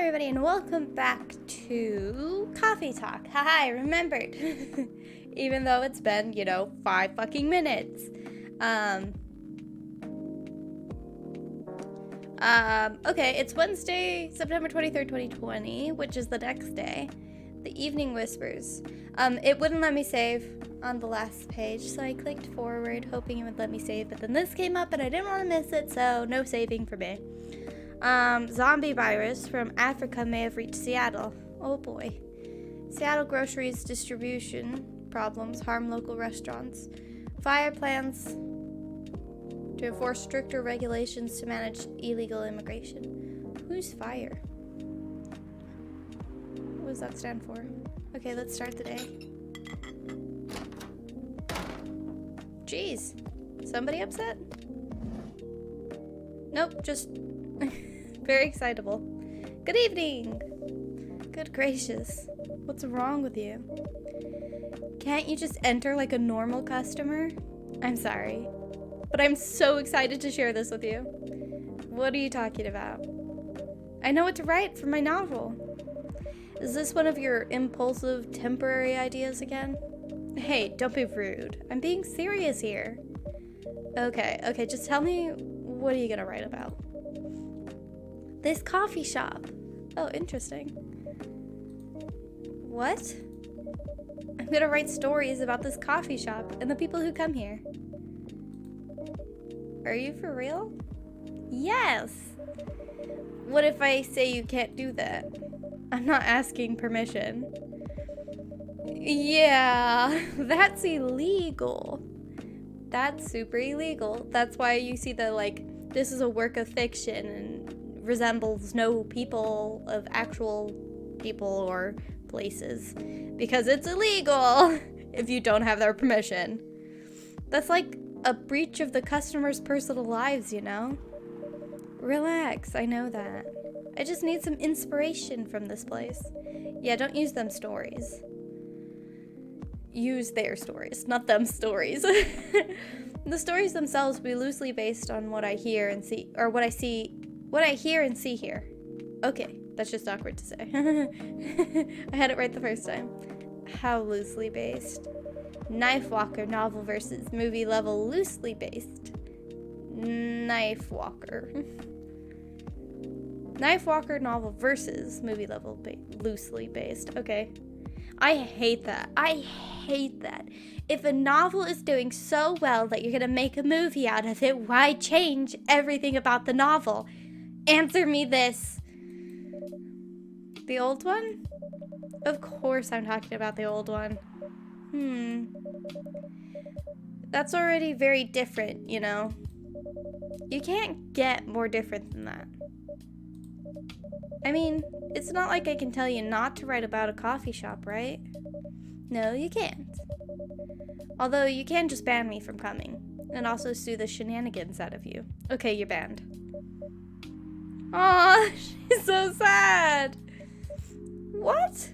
everybody, and welcome back to Coffee Talk. Haha, I remembered. Even though it's been, 5 fucking minutes. Okay, it's Wednesday, September 23rd, 2020, which is the next day. The Evening Whispers. It wouldn't let me save on the last page, so I clicked forward, hoping it would let me save, but then this came up and I didn't want to miss it, so no saving for me. Zombie virus from Africa may have reached Seattle. Oh boy. Seattle groceries distribution problems harm local restaurants. Fire plans to enforce stricter regulations to manage illegal immigration. Who's Fire? What does that stand for? Okay, let's start the day. Jeez. Somebody upset? Nope, just very excitable. Good evening. Good gracious. What's wrong with you? Can't you just enter like a normal customer? I'm sorry, but I'm so excited to share this with you. What are you talking about? I know what to write for my novel. Is this one of your impulsive, temporary ideas again? Hey, don't be rude. I'm being serious here. Okay, just tell me, what are you gonna write about? This coffee shop. Oh, interesting. What? I'm gonna write stories about this coffee shop and the people who come here. Are you for real? Yes! What if I say you can't do that? I'm not asking permission. Yeah, that's illegal. That's super illegal. That's why you see the, this is a work of fiction and resembles no people of actual people or places. Because it's illegal if you don't have their permission. That's like a breach of the customer's personal lives, you know? Relax, I know that. I just need some inspiration from this place. Yeah, don't use them stories. Use their stories, not them stories. The stories themselves will be loosely based on what I hear and see, or what I hear and see here. Okay, that's just awkward to say. I had it right the first time. How loosely based? Knife Walker novel versus movie level loosely based. Knife Walker. Knife Walker novel versus movie level loosely based. Okay. I hate that. I hate that. If a novel is doing so well that you're gonna make a movie out of it, why change everything about the novel? Answer me this. The old one? Of course I'm talking about the old one. That's already very different, you know? You can't get more different than that. I mean, it's not like I can tell you not to write about a coffee shop, right? No, you can't. Although you can just ban me from coming, and also sue the shenanigans out of you. Okay, you're banned. Aw, she's so sad. What?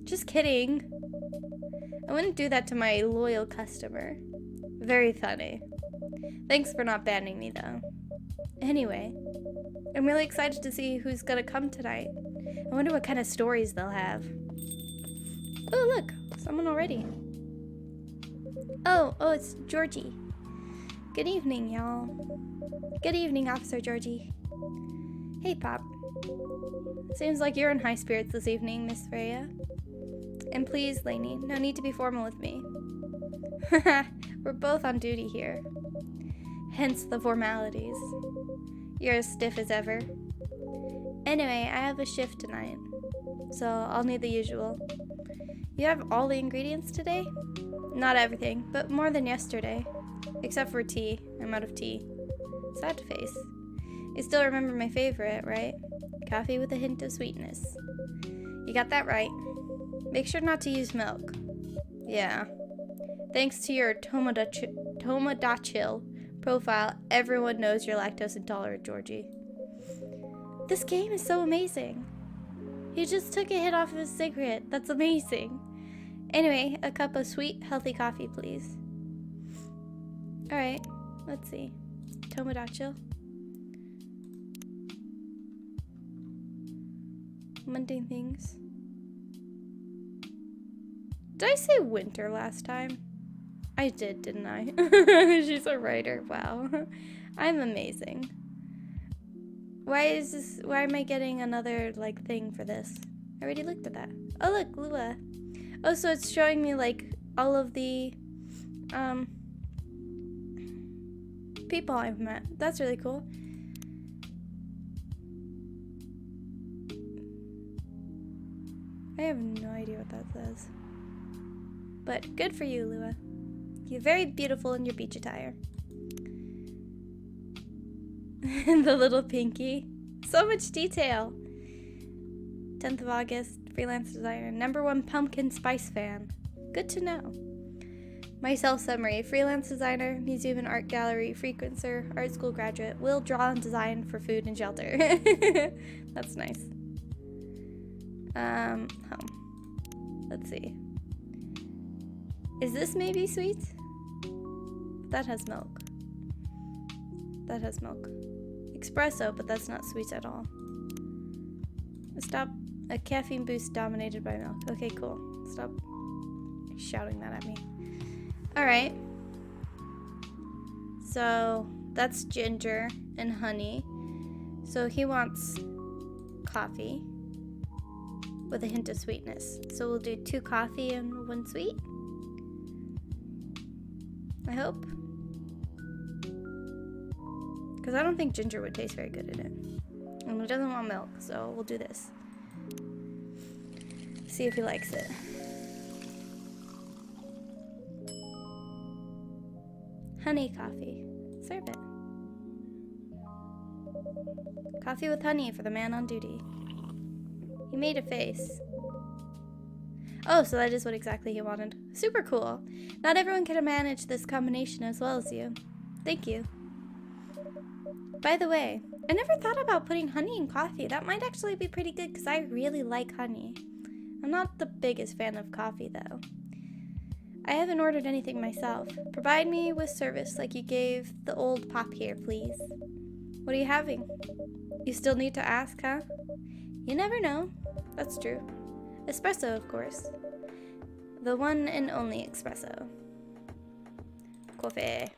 Just kidding. I wouldn't do that to my loyal customer. Very funny. Thanks for not banning me, though. Anyway, I'm really excited to see who's gonna come tonight. I wonder what kind of stories they'll have. Oh, look, someone already. Oh, it's Georgie. Good evening, y'all. Good evening, Officer Georgie. Hey, Pop. Seems like you're in high spirits this evening, Miss Freya. And please, Lainey, no need to be formal with me. We're both on duty here. Hence the formalities. You're as stiff as ever. Anyway, I have a shift tonight, so I'll need the usual. You have all the ingredients today? Not everything, but more than yesterday. Except for tea. I'm out of tea. Sad face. You still remember my favorite, right? Coffee with a hint of sweetness. You got that right. Make sure not to use milk. Yeah. Thanks to your Tomodachi profile, everyone knows you're lactose intolerant, Georgie. This game is so amazing. He just took a hit off of his cigarette. That's amazing. Anyway, a cup of sweet, healthy coffee, please. Alright, let's see. Tomodachi. mundane things. Did I say winter last time? I did, didn't I? She's a writer. Wow. I'm amazing. Why am I getting another, like, thing for this? I already looked at that. Oh, look, Lua. Oh, so it's showing me, like, all of the, people I've met. That's really cool. I have no idea what that says. But good for you, Lua. You're very beautiful in your beach attire. The little pinky. So much detail. 10th of August, freelance designer. #1 pumpkin spice fan. Good to know. My self-summary. Freelance designer, museum and art gallery, frequencer, art school graduate. Will draw and design for food and shelter. That's nice. Home. Let's see. Is this maybe sweet? That has milk. That has milk. Espresso, but that's not sweet at all. Stop. A caffeine boost dominated by milk. Okay, cool. Stop shouting that at me. Alright. So, that's ginger and honey. So he wants coffee with a hint of sweetness. So we'll do 2 coffee and 1 sweet. I hope. Because I don't think ginger would taste very good in it. And he doesn't want milk, so we'll do this. See if he likes it. Honey coffee. Serve it. Coffee with honey for the man on duty. He made a face. Oh, so that is what exactly he wanted. Super cool. Not everyone can manage this combination as well as you. Thank you. By the way, I never thought about putting honey in coffee. That might actually be pretty good because I really like honey. I'm not the biggest fan of coffee though. I haven't ordered anything myself. Provide me with service like you gave the old pop here, please. What are you having? You still need to ask, huh? You never know. That's true. Espresso, of course. The one and only espresso. Coffee.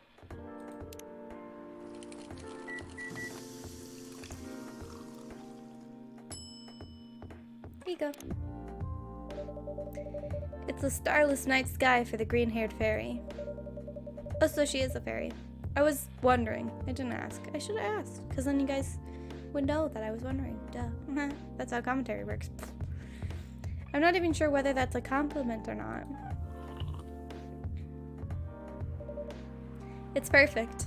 Here you go. It's a starless night sky for the green-haired fairy. Oh, so she is a fairy. I was wondering. I didn't ask. I should have asked, because then you guys would know that I was wondering. Duh. That's how commentary works. I'm not even sure whether that's a compliment or not. It's perfect.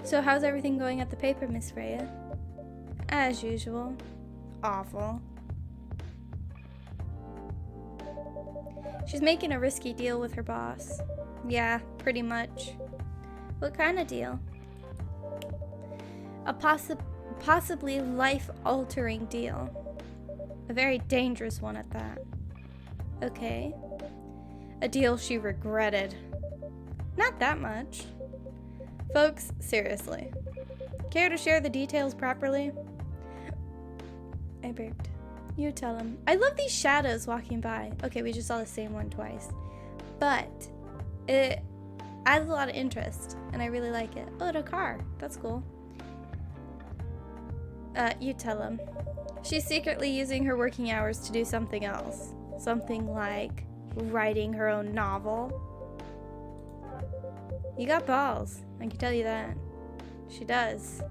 So how's everything going at the paper, Miss Freya? As usual. Awful. She's making a risky deal with her boss. Yeah, pretty much. What kind of deal? A possibly life-altering deal. A very dangerous one at that. Okay. A deal she regretted. Not that much. Folks, seriously. Care to share the details properly? I burped. You tell him. I love these shadows walking by. Okay, we just saw the same one twice. But it adds a lot of interest, and I really like it. Oh, and a car. That's cool. You tell him. She's secretly using her working hours to do something else. Something like writing her own novel. You got balls. I can tell you that. She does.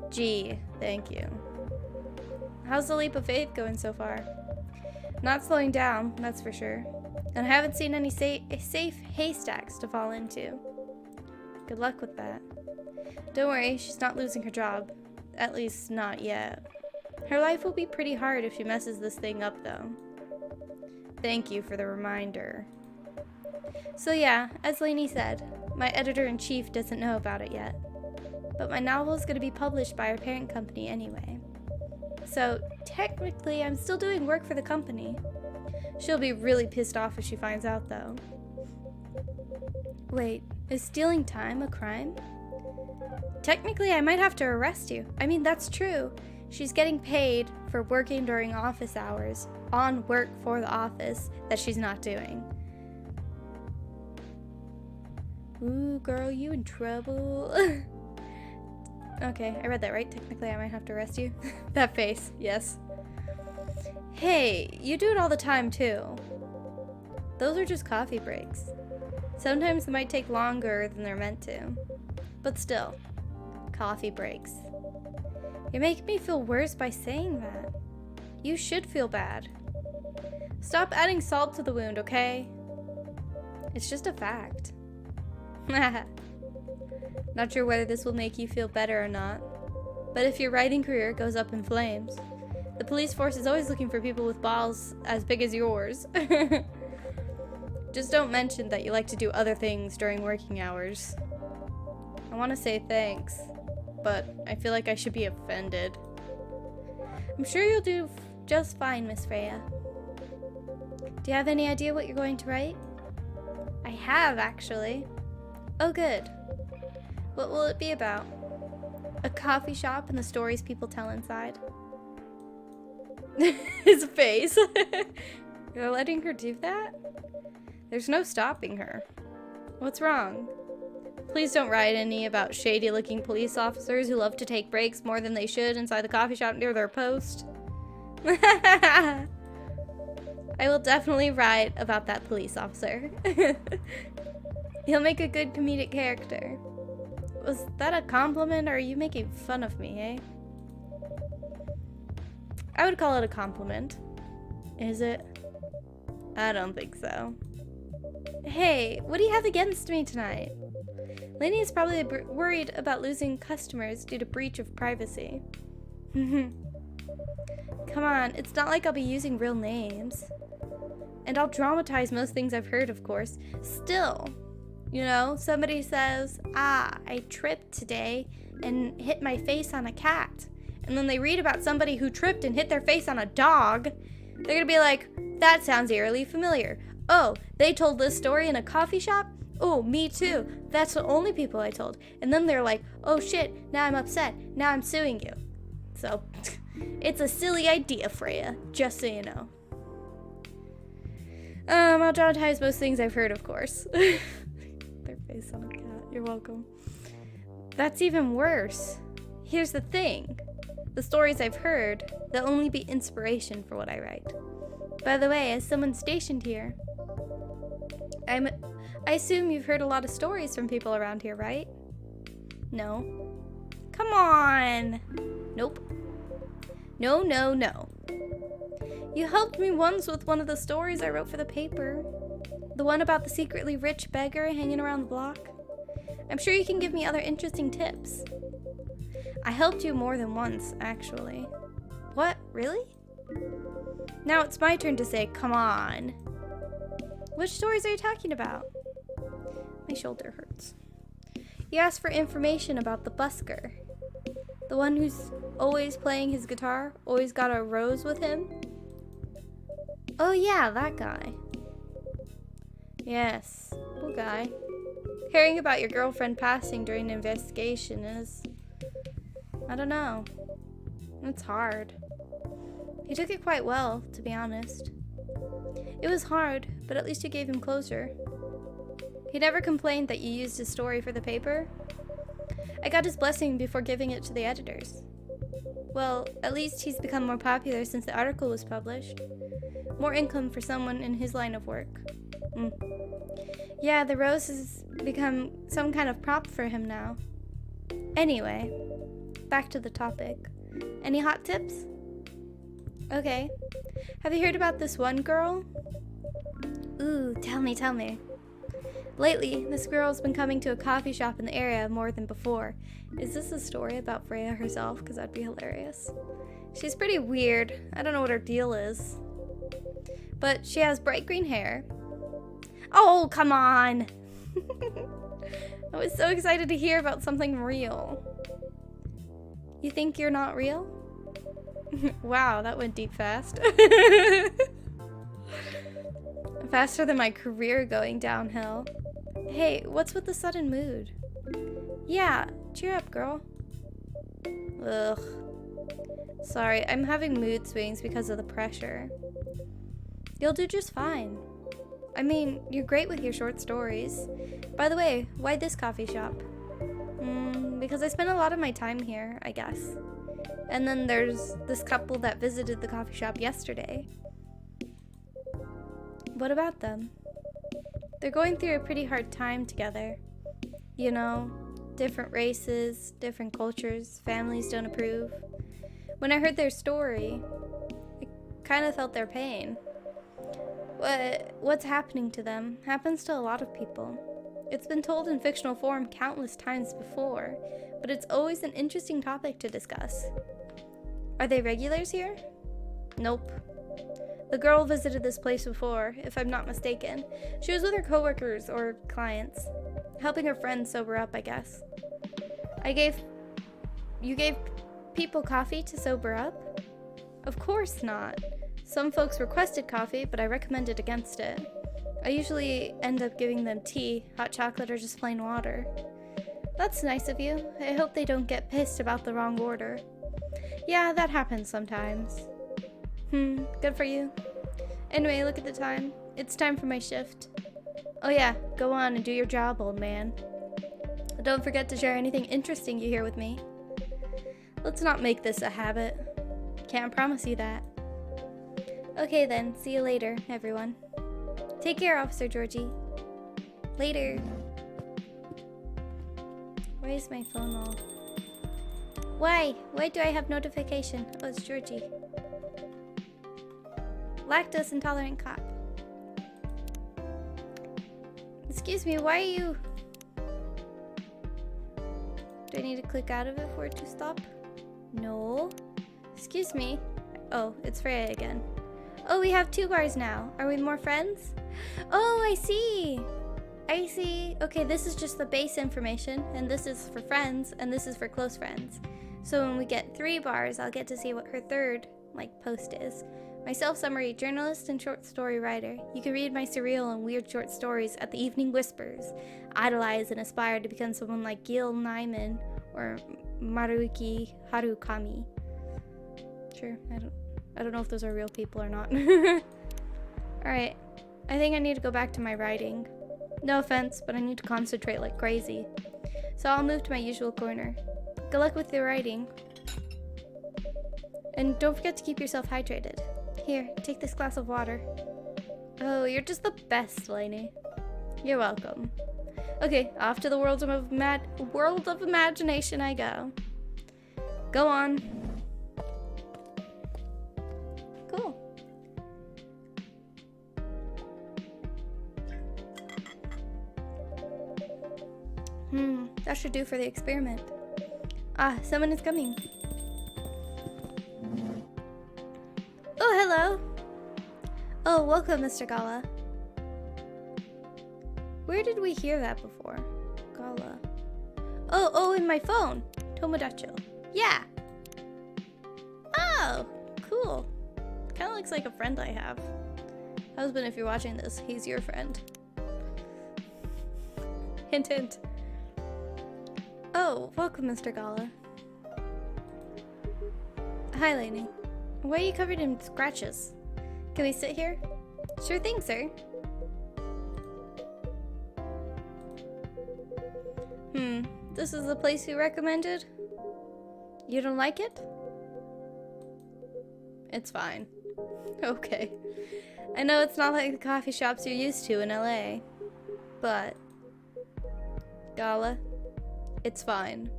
Gee, thank you. How's the leap of faith going so far? Not slowing down, that's for sure. And I haven't seen any safe haystacks to fall into. Good luck with that. Don't worry, she's not losing her job. At least, not yet. Her life will be pretty hard if she messes this thing up, though. Thank you for the reminder. So yeah, as Lainey said, my editor-in-chief doesn't know about it yet. But my novel is going to be published by our parent company anyway. So, technically, I'm still doing work for the company. She'll be really pissed off if she finds out, though. Wait, is stealing time a crime? Technically, I might have to arrest you. I mean, that's true. She's getting paid for working during office hours on work for the office that she's not doing. Ooh, girl, you in trouble. Okay, I read that right. Technically, I might have to arrest you. That face, yes. Hey, you do it all the time, too. Those are just coffee breaks. Sometimes they might take longer than they're meant to. But still, coffee breaks. You make me feel worse by saying that. You should feel bad. Stop adding salt to the wound, okay? It's just a fact. Not sure whether this will make you feel better or not, but if your writing career goes up in flames, the police force is always looking for people with balls as big as yours. Just don't mention that you like to do other things during working hours. I want to say thanks, but I feel like I should be offended. I'm sure you'll do just fine, Miss Freya. Do you have any idea what you're going to write? I have, actually. Oh, good. What will it be about? A coffee shop and the stories people tell inside. His face. You're letting her do that? There's no stopping her. What's wrong? Please don't write any about shady-looking police officers who love to take breaks more than they should inside the coffee shop near their post. I will definitely write about that police officer. He'll make a good comedic character. Was that a compliment, or are you making fun of me, eh? I would call it a compliment. Is it? I don't think so. Hey, what do you have against me tonight? Lainey is probably worried about losing customers due to breach of privacy. Come on, it's not like I'll be using real names. And I'll dramatize most things I've heard, of course. Still, you know, somebody says, I tripped today and hit my face on a cat. And then they read about somebody who tripped and hit their face on a dog. They're gonna be like, that sounds eerily familiar. Oh, they told this story in a coffee shop? Oh, me too. That's the only people I told. And then they're like, oh shit, now I'm upset. Now I'm suing you. So, it's a silly idea, Freya, just so you know. I'll dramatize most things I've heard, of course. Their face on a cat. You're welcome. That's even worse. Here's the thing. The stories I've heard, they'll only be inspiration for what I write. By the way, as someone stationed here, I assume you've heard a lot of stories from people around here, right? No. Come on! Nope. No, no, no. You helped me once with one of the stories I wrote for the paper. The one about the secretly rich beggar hanging around the block. I'm sure you can give me other interesting tips. I helped you more than once, actually. What? Really? Now it's my turn to say, come on. Which stories are you talking about? My shoulder hurts. You asked for information about the busker. The one who's always playing his guitar, always got a rose with him. Oh yeah, that guy. Yes, cool guy. Hearing about your girlfriend passing during an investigation is... I don't know. It's hard. He took it quite well, to be honest. It was hard, but at least you gave him closure. He never complained that you used his story for the paper. I got his blessing before giving it to the editors. Well, at least he's become more popular since the article was published. More income for someone in his line of work. Yeah, the rose has become some kind of prop for him now. Anyway, back to the topic. Any hot tips? Okay. Have you heard about this one girl? Ooh, tell me, tell me. Lately, this girl's been coming to a coffee shop in the area more than before. Is this a story about Freya herself? Because that'd be hilarious. She's pretty weird. I don't know what her deal is. But she has bright green hair. Oh, come on! I was so excited to hear about something real. You think you're not real? Wow, that went deep fast. Faster than my career going downhill. Hey, what's with the sudden mood? Yeah, cheer up, girl. Ugh. Sorry, I'm having mood swings because of the pressure. You'll do just fine. I mean, you're great with your short stories. By the way, why this coffee shop? Because I spend a lot of my time here, I guess. And then there's this couple that visited the coffee shop yesterday. What about them? They're going through a pretty hard time together. You know, different races, different cultures, families don't approve. When I heard their story, I kind of felt their pain. What's happening to them happens to a lot of people. It's been told in fictional form countless times before, but it's always an interesting topic to discuss. Are they regulars here? Nope. The girl visited this place before, if I'm not mistaken. She was with her coworkers or clients, helping her friends sober up, I guess. You gave people coffee to sober up? Of course not. Some folks requested coffee, but I recommended against it. I usually end up giving them tea, hot chocolate, or just plain water. That's nice of you. I hope they don't get pissed about the wrong order. Yeah, that happens sometimes. Good for you. Anyway, look at the time. It's time for my shift. Oh yeah, go on and do your job, old man. Don't forget to share anything interesting you hear with me. Let's not make this a habit. Can't promise you that. Okay then, see you later, everyone. Take care, Officer Georgie. Later. Why is my phone all... Why? Why do I have notification? Oh, it's Georgie. Lactose intolerant cop. Excuse me, why are you... Do I need to click out of it for it to stop? No. Excuse me. Oh, it's Freya again. Oh, we have 2 bars now. Are we more friends? Oh, I see. I see. Okay, this is just the base information, and this is for friends, and this is for close friends. So when we get 3 bars, I'll get to see what her third, post is. My self-summary, journalist and short story writer. You can read my surreal and weird short stories at the Evening Whispers. Idolize and aspire to become someone like Gil Nyman or Maruki Harukami. Sure, I don't know if those are real people or not. Alright, I think I need to go back to my writing. No offense, but I need to concentrate like crazy. So I'll move to my usual corner. Good luck with your writing. And don't forget to keep yourself hydrated. Here, take this glass of water. Oh, you're just the best, Lainey. You're welcome. Okay, off to the world of imagination I go. Go on. Cool. That should do for the experiment. Ah, someone is coming. Oh, hello. Oh, welcome, Mr. Gala. Where did we hear that before? Gala. Oh, in my phone. Tomodachi. Yeah. Oh, cool. Kind of looks like a friend I have. Husband, if you're watching this, he's your friend. Hint, hint. Oh, welcome, Mr. Gala. Hi, Lainey. Why are you covered in scratches? Can we sit here? Sure thing, sir. This is the place you recommended? You don't like it? It's fine. Okay. I know it's not like the coffee shops you're used to in LA, but... Gala, it's fine.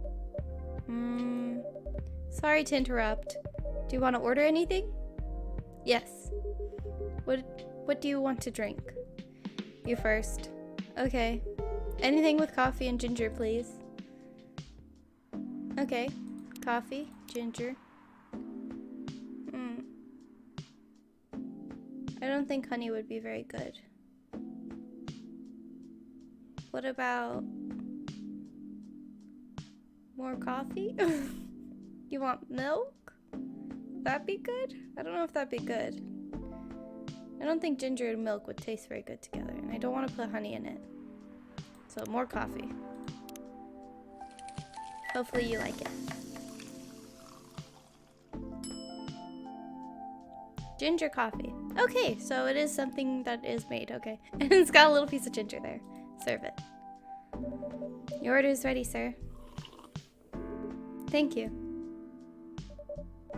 Sorry to interrupt. Do you want to order anything? Yes. What do you want to drink? You first. Okay. Anything with coffee and ginger, please. Okay. Coffee, ginger. I don't think honey would be very good. What about more coffee? You want milk? That be good? I don't know if that'd be good. I don't think ginger and milk would taste very good together, and I don't want to put honey in it. So more coffee. Hopefully you like it. Ginger coffee. Okay, so it is something that is made. Okay. And it's got a little piece of ginger there. Serve it. Your order is ready, sir. Thank you.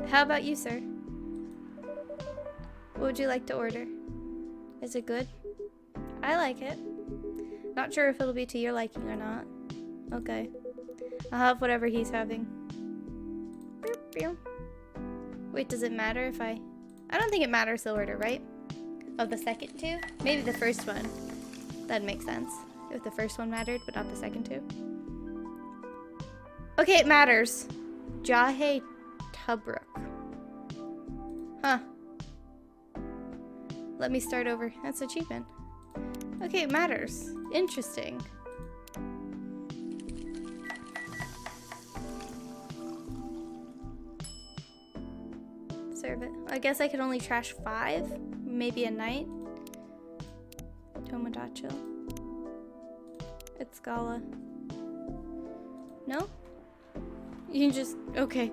How about you, sir? What would you like to order? Is it good? I like it. Not sure if it'll be to your liking or not. Okay. I'll have whatever he's having. Wait, does it matter if I don't think it matters the order, right? Of the second two? Maybe the first one. That'd make sense. If the first one mattered, but not the second two. Okay, it matters. Jahe Tubruk. Huh. Let me start over. That's achievement. Okay, it matters. Interesting. Serve it. I guess I could only trash 5. Maybe a night. Tomodachi. It's Gala. No? You can just... Okay.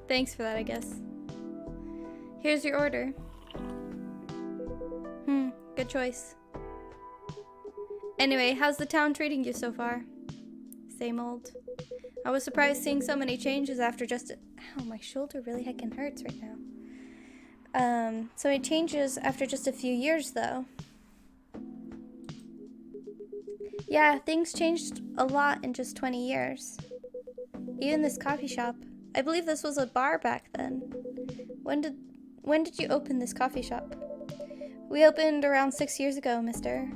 Thanks for that, I guess. Here's your order. Good choice. Anyway, how's the town treating you so far? Same old. I was surprised seeing so many changes after just... Ow, my shoulder really heckin' hurts right now. So many changes after just a few years, though. Yeah, things changed a lot in just 20 years. Even this coffee shop. I believe this was a bar back then. When did you open this coffee shop? We opened around 6 years ago, mister.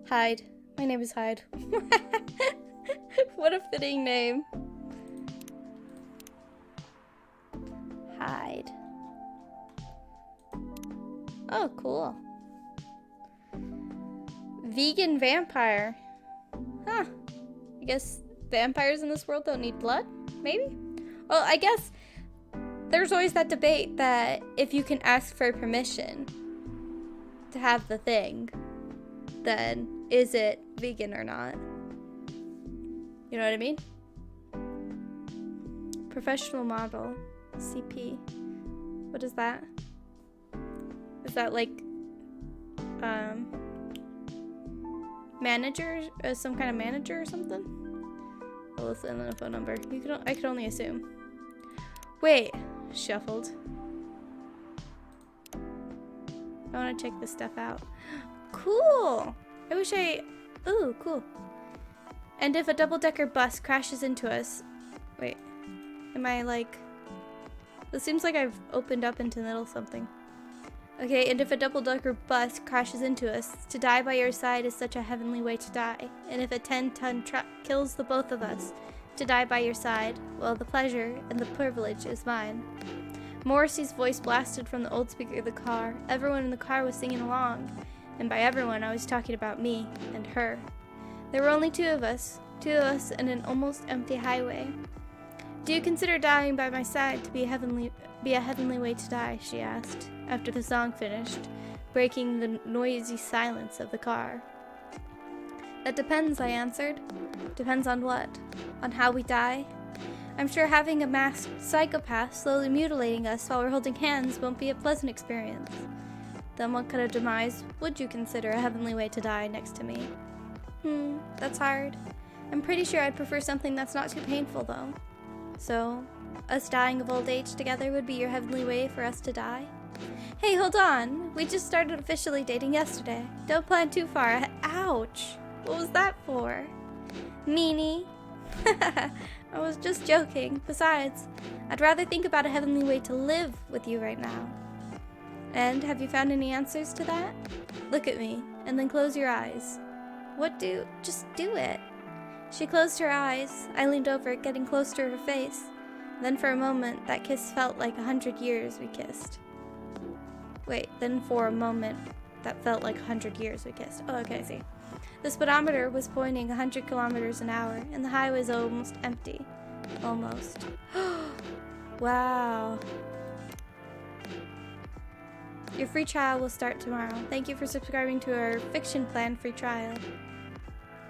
Hyde. My name is Hyde. What a fitting name. Hyde. Oh, cool. Vegan vampire. Huh. I guess vampires in this world don't need blood? Maybe? Well, I guess there's always that debate that if you can ask for permission to have the thing, then is it vegan or not? You know what I mean? Professional model. CP. What is that? Is that like manager? Some kind of manager or something? Oh, let's send in a phone number. I could only assume. Wait. Shuffled. I want to check this stuff out. Cool! I wish Ooh, cool. And if a double-decker bus crashes into us... Wait. Am I like... This seems like I've opened up into the middle of something. Okay, and if a double-decker bus crashes into us, to die by your side is such a heavenly way to die. And if a 10-ton truck kills the both of us, to die by your side, well, the pleasure and the privilege is mine. Morrissey's voice blasted from the old speaker of the car. Everyone in the car was singing along. And by everyone, I was talking about me and her. There were only two of us in an almost empty highway. Do you consider dying by my side to be a heavenly way to die, she asked, after the song finished, breaking the noisy silence of the car. That depends, I answered. Depends on what? On how we die? I'm sure having a masked psychopath slowly mutilating us while we're holding hands won't be a pleasant experience. Then what kind of demise would you consider a heavenly way to die next to me? That's hard. I'm pretty sure I'd prefer something that's not too painful, though. So, us dying of old age together would be your heavenly way for us to die? Hey, hold on! We just started officially dating yesterday. Don't plan too far. Ouch! What was that for? Meanie. I was just joking. Besides, I'd rather think about a heavenly way to live with you right now. And have you found any answers to that? Look at me, and then close your eyes. Just do it. She closed her eyes. I leaned over, getting close to her face. Then for a moment, that kiss felt like 100 years we kissed. Wait, then for a moment, that felt like 100 years we kissed. Oh, okay, I see. The speedometer was pointing 100 kilometers an hour, and the highway was almost empty. Almost. Wow. Your free trial will start tomorrow. Thank you for subscribing to our Fiction Plan free trial.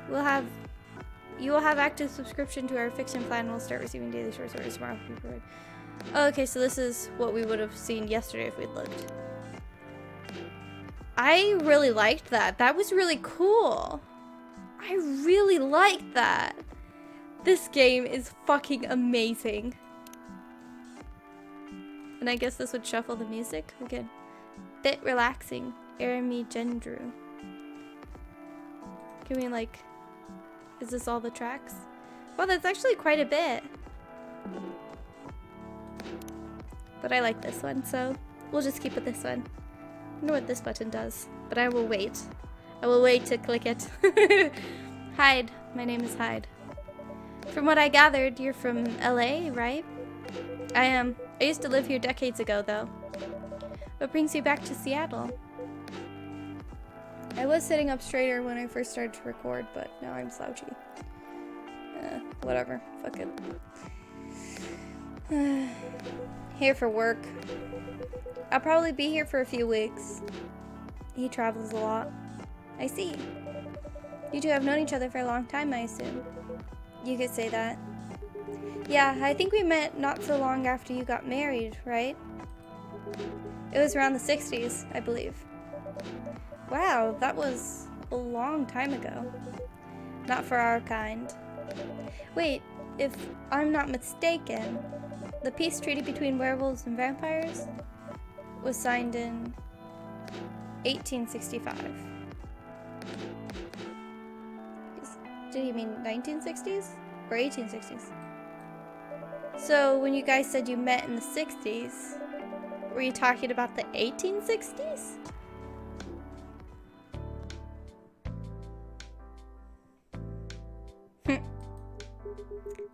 You will have active subscription to our Fiction Plan and will start receiving daily short stories tomorrow. Oh, okay, so this is what we would have seen yesterday if we'd looked. I really liked that. That was really cool. I really liked that. This game is fucking amazing. And I guess this would shuffle the music. Okay. Bit relaxing. Arami Gendru. Can we like... Is this all the tracks? Well, that's actually quite a bit. But I like this one, so we'll just keep with this one. I don't know what this button does, but I will wait. I will wait to click it. Hyde. My name is Hyde. From what I gathered, you're from LA, right? I am. I used to live here decades ago, though. What brings you back to Seattle? I was sitting up straighter when I first started to record, but now I'm slouchy. Whatever. Fuck it. Here for work. I'll probably be here for a few weeks. He travels a lot. I see. You two have known each other for a long time, I assume. You could say that. Yeah, I think we met not so long after you got married, right? It was around the 60s, I believe. Wow, that was a long time ago. Not for our kind. Wait, if I'm not mistaken, the peace treaty between werewolves and vampires was signed in 1865. Did he mean 1960s or 1860s? So when you guys said you met in the 60s, were you talking about the 1860s?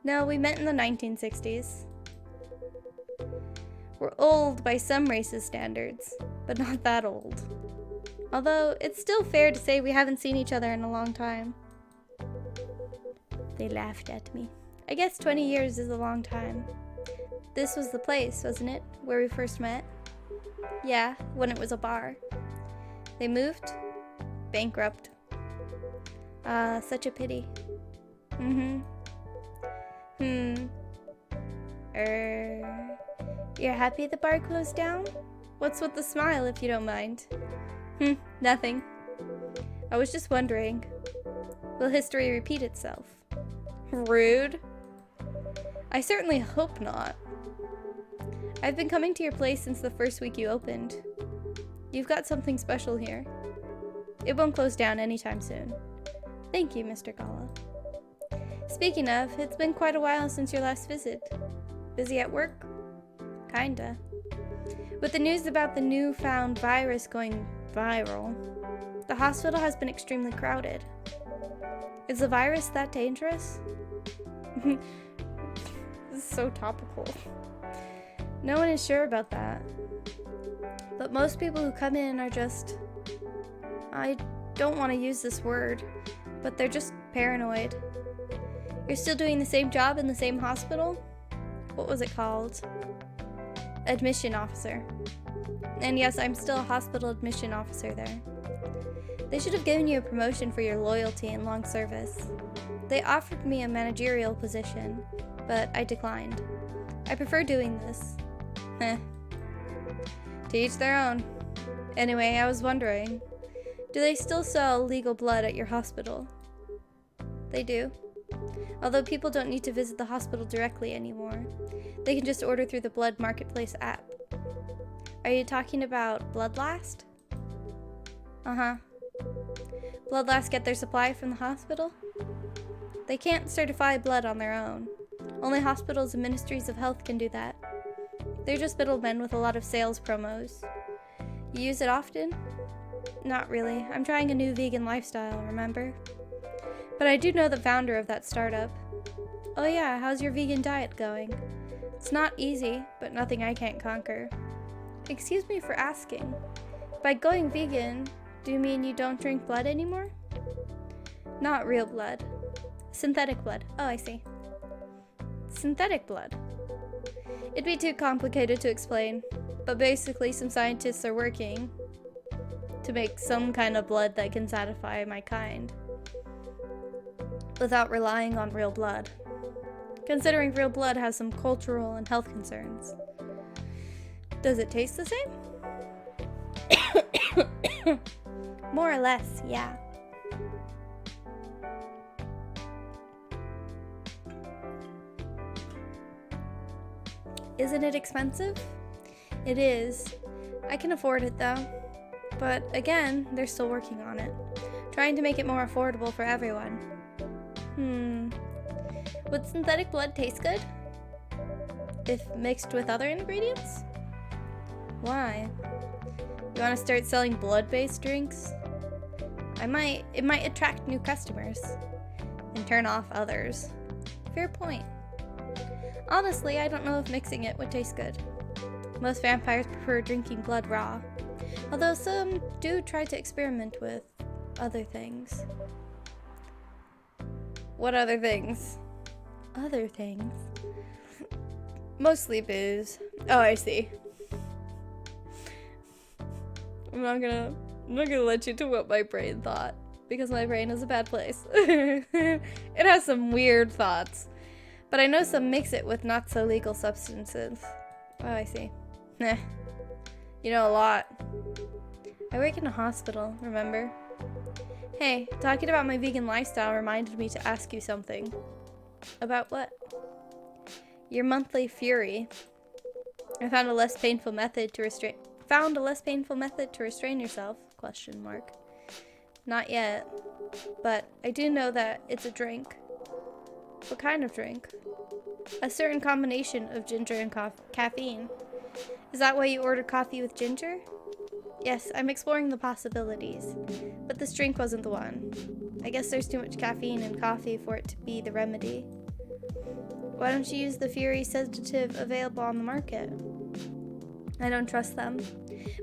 No, we met in the 1960s. We're old by some races' standards, but not that old. Although, it's still fair to say we haven't seen each other in a long time. They laughed at me. I guess 20 years is a long time. This was the place, wasn't it, where we first met? Yeah, when it was a bar. They moved? Bankrupt. Such a pity. You're happy the bar closed down? What's with the smile, if you don't mind? Nothing. I was just wondering. Will history repeat itself? Rude. I certainly hope not. I've been coming to your place since the first week you opened. You've got something special here. It won't close down anytime soon. Thank you, Mr. Gala. Speaking of, it's been quite a while since your last visit. Busy at work? Kinda. With the news about the newfound virus going viral, the hospital has been extremely crowded. Is the virus that dangerous? This is so topical. No one is sure about that. But most people who come in are just... I don't want to use this word, but they're just paranoid. You're still doing the same job in the same hospital? What was it called? Admission officer. And yes, I'm still a hospital admission officer there. They should have given you a promotion for your loyalty and long service. They offered me a managerial position, but I declined. I prefer doing this. Heh. To each their own. Anyway, I was wondering, do they still sell legal blood at your hospital? They do. Although people don't need to visit the hospital directly anymore. They can just order through the Blood Marketplace app. Are you talking about Bloodlast? Uh-huh. Bloodlast get their supply from the hospital? They can't certify blood on their own. Only hospitals and ministries of health can do that. They're just middlemen with a lot of sales promos. You use it often? Not really. I'm trying a new vegan lifestyle, remember? But I do know the founder of that startup. Oh yeah, how's your vegan diet going? It's not easy, but nothing I can't conquer. Excuse me for asking. By going vegan, do you mean you don't drink blood anymore? Not real blood. Synthetic blood. Oh, I see. Synthetic blood. It'd be too complicated to explain, but basically some scientists are working to make some kind of blood that can satisfy my kind without relying on real blood. considering real blood has some cultural and health concerns. Does it taste the same? More or less, yeah. Isn't it expensive? It is. I can afford it though. But again, they're still working on it. Trying to make it more affordable for everyone. Would synthetic blood taste good? If mixed with other ingredients? Why? You want to start selling blood-based drinks? It might attract new customers and turn off others. Fair point. Honestly, I don't know if mixing it would taste good. Most vampires prefer drinking blood raw, although some do try to experiment with other things. What other things? Other things? Mostly booze. Oh, I see. I'm not gonna let you to what my brain thought, because my brain is a bad place. It has some weird thoughts. But I know some mix it with not so legal substances. Oh, I see. Nah. You know a lot. I work in a hospital, remember? Hey, talking about my vegan lifestyle reminded me to ask you something. About what? Your monthly fury. I found a less painful method to restrain yourself? Question mark. Not yet. But I do know that it's a drink. What kind of drink? A certain combination of ginger and caffeine. Is that why you ordered coffee with ginger? Yes, I'm exploring the possibilities, but this drink wasn't the one. I guess there's too much caffeine in coffee for it to be the remedy. Why don't you use the Fury sedative available on the market? I don't trust them.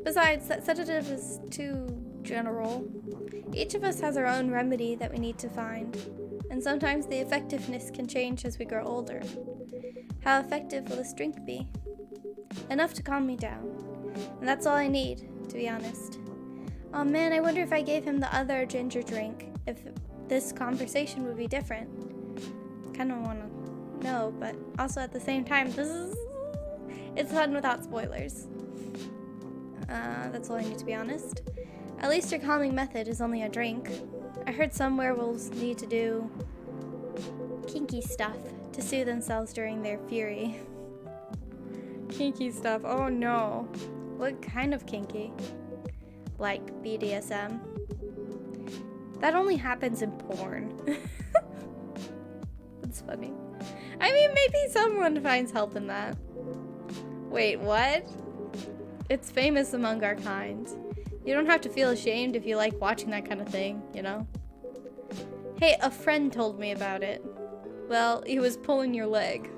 Besides, that sedative is too general. Each of us has our own remedy that we need to find, and sometimes the effectiveness can change as we grow older. How effective will this drink be? Enough to calm me down, and that's all I need, to be honest. Oh man, I wonder if I gave him the other ginger drink, if this conversation would be different. Kinda wanna know, but also at the same time, it's fun without spoilers. That's all I need, to be honest. At least your calming method is only a drink. I heard some werewolves need to do kinky stuff to soothe themselves during their fury. Kinky stuff, oh no. What kind of kinky? Like BDSM? That only happens in porn. That's funny. I mean, maybe someone finds help in that. Wait, what? It's famous among our kind. You don't have to feel ashamed if you like watching that kind of thing, you know? Hey, a friend told me about it. Well, he was pulling your leg.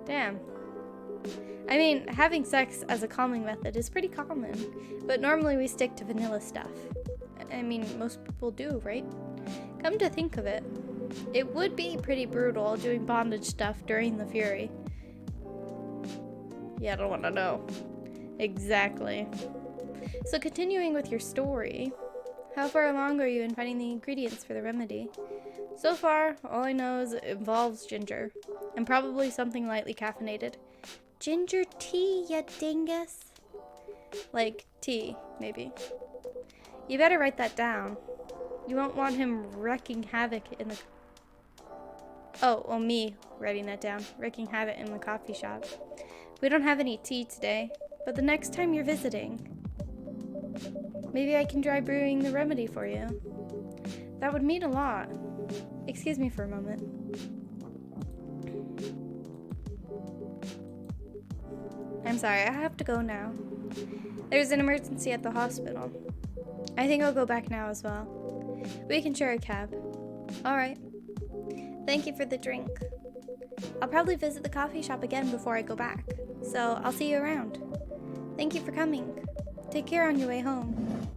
Damn. I mean, having sex as a calming method is pretty common, but normally we stick to vanilla stuff. I mean, most people do, right? Come to think of it, it would be pretty brutal doing bondage stuff during the fury. Yeah, I don't want to know. Exactly. So continuing with your story, how far along are you in finding the ingredients for the remedy? So far, all I know is it involves ginger, and probably something lightly caffeinated. Ginger tea, ya dingus? Like tea, maybe. You better write that down. You won't want him wreaking havoc in the... Oh, well, me writing that down. Wreaking havoc in the coffee shop. We don't have any tea today, but the next time you're visiting, maybe I can try brewing the remedy for you. That would mean a lot. Excuse me for a moment. I'm sorry, I have to go now. There's an emergency at the hospital. I think I'll go back now as well. We can share a cab. Alright. Thank you for the drink. I'll probably visit the coffee shop again before I go back, so I'll see you around. Thank you for coming. Take care on your way home.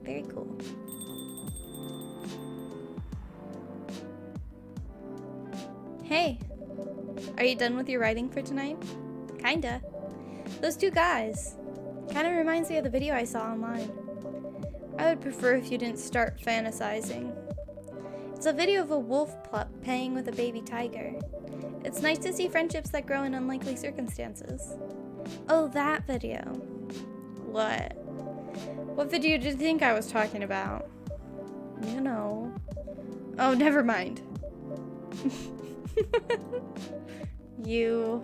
Very cool. Hey, are you done with your writing for tonight? Kinda. Those two guys. Kinda reminds me of the video I saw online. I would prefer if you didn't start fantasizing. It's a video of a wolf pup playing with a baby tiger. It's nice to see friendships that grow in unlikely circumstances. Oh, that video. What? What video did you think I was talking about? You know. Oh, never mind. You.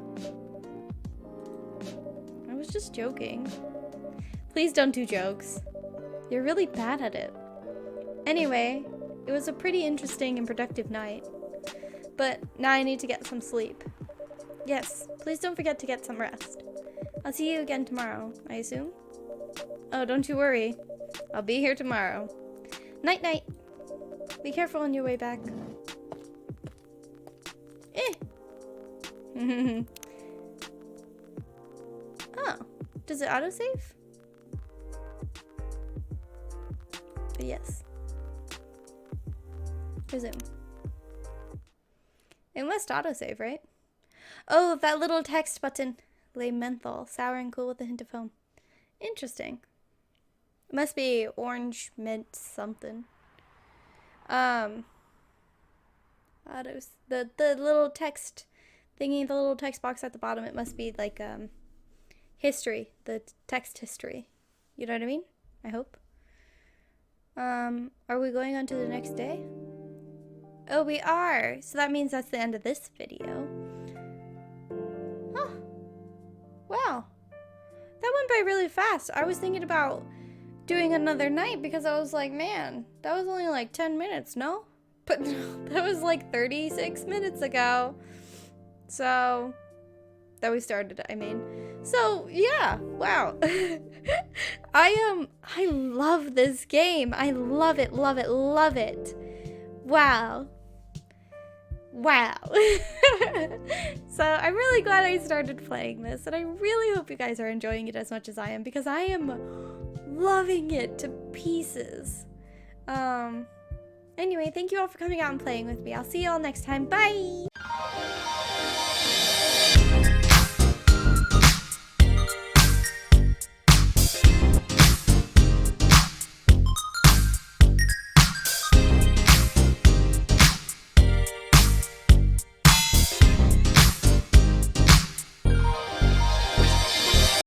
I was just joking. Please don't do jokes. You're really bad at it. Anyway, it was a pretty interesting and productive night. But now I need to get some sleep. Yes, please don't forget to get some rest. I'll see you again tomorrow, I assume? Oh, don't you worry. I'll be here tomorrow. Night-night. Be careful on your way back. Oh, does it autosave? Yes. Resume. It must autosave, right? Oh, that little text button. Lay menthol, sour and cool with a hint of foam. Interesting. It must be orange mint something. The little text thingy, the little text box at the bottom, it must be like history, the text history. You know what I mean? I hope. Are we going on to the next day? Oh, we are. So that means that's the end of this video. Huh. Wow. That went by really fast. I was thinking about doing another night because I was like, man, that was only like 10 minutes, no? But that was like 36 minutes ago. So, that we started, I mean. So, yeah, wow. I love this game. I love it, love it, love it. Wow. Wow. So, I'm really glad I started playing this, and I really hope you guys are enjoying it as much as I am, because I am loving it to pieces. Anyway, thank you all for coming out and playing with me. I'll see you all next time. Bye!